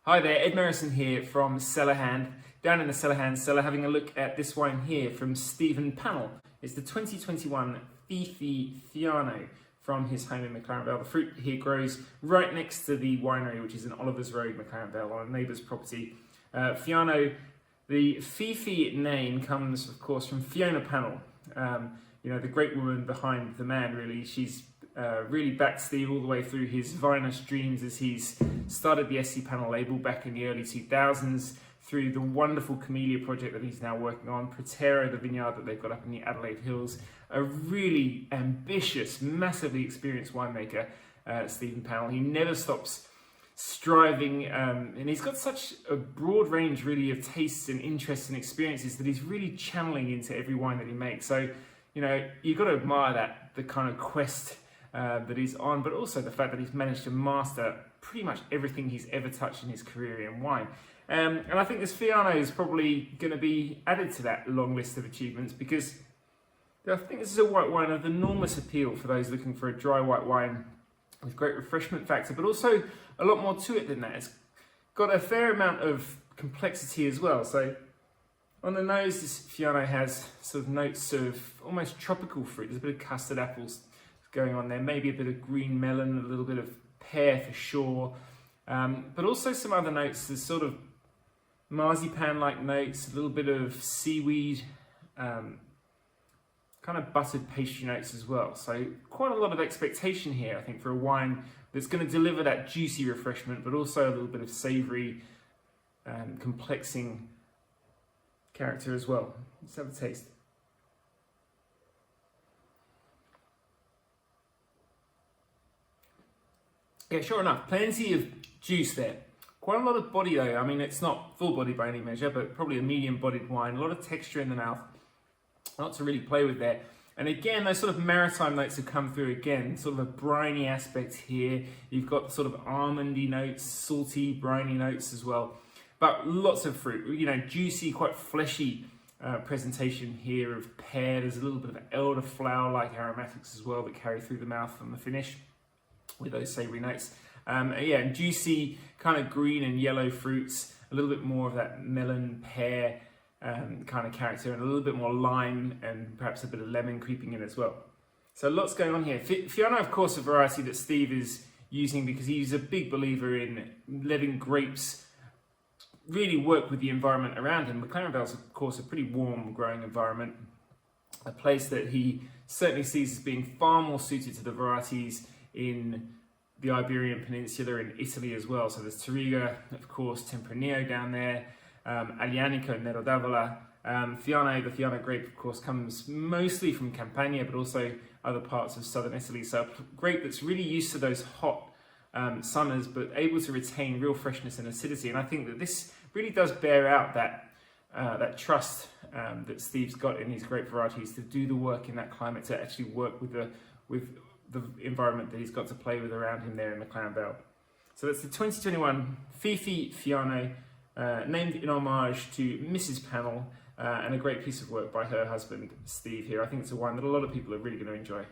Hi there, Ed Merrison here from CellarHand, down in the CellarHand cellar, having a look at this wine here from Fiona Pannell. It's the 2021 Fi Fi Fiano from his home in McLaren Vale. The fruit here grows right next to the winery, which is in Oliver's Road, McLaren Vale, on a neighbour's property. Fiano, the Fi Fi name comes, of course, from Fiona Pannell. The great woman behind the man, really. She's really backed Steve all the way through his vinous dreams as he's started the SC Pannell label back in the early 2000s, through the wonderful Camellia project that he's now working on, Protero, the vineyard that they've got up in the Adelaide Hills. A really ambitious, massively experienced winemaker, Stephen Pannell. He never stops striving, and he's got such a broad range really of tastes and interests and experiences that he's really channeling into every wine that he makes. So, you've got to admire that, the kind of quest that he's on, but also the fact that he's managed to master pretty much everything he's ever touched in his career in wine. And I think this Fiano is probably going to be added to that long list of achievements, because I think this is a white wine of enormous appeal for those looking for a dry white wine with great refreshment factor, but also a lot more to it than that. It's got a fair amount of complexity as well. So on the nose, this Fiano has sort of notes of almost tropical fruit. There's a bit of custard apples going on there, maybe a bit of green melon, a little bit of pear for sure, but also some other notes. There's sort of marzipan-like notes, a little bit of seaweed, kind of buttered pastry notes as well. So quite a lot of expectation here, I think, for a wine that's going to deliver that juicy refreshment, but also a little bit of savoury, complexing character as well. Let's have a taste. Yeah, sure enough, plenty of juice there. Quite a lot of body though. I mean, it's not full body by any measure, but probably a medium bodied wine. A lot of texture in the mouth. A lot to really play with there. And again, those sort of maritime notes have come through again. Sort of a briny aspect here. You've got sort of almondy notes, salty, briny notes as well. But lots of fruit, juicy, quite fleshy presentation here of pear. There's a little bit of elderflower-like aromatics as well that carry through the mouth on the finish with those savoury notes. And juicy kind of green and yellow fruits, a little bit more of that melon, pear kind of character, and a little bit more lime and perhaps a bit of lemon creeping in as well. So lots going on here. Fiona, of course, a variety that Steve is using because he's a big believer in letting grapes really work with the environment around him. McLaren Vale is, of course, a pretty warm growing environment, a place that he certainly sees as being far more suited to the varieties in the Iberian Peninsula, in Italy as well. So there's Touriga, of course, Tempranillo down there, Aglianico, Nero d'Avola. Fiano, the Fiano grape, of course, comes mostly from Campania, but also other parts of southern Italy. So a grape that's really used to those hot summers, but able to retain real freshness and acidity. And I think that this really does bear out that trust that Steve's got in his grape varieties to do the work in that climate, to actually work with the environment that he's got to play with around him there in McLaren Vale. So that's the 2021 Fi Fi Fiano, named in homage to Mrs. Pannell, and a great piece of work by her husband, Steve here. I think it's a wine that a lot of people are really going to enjoy.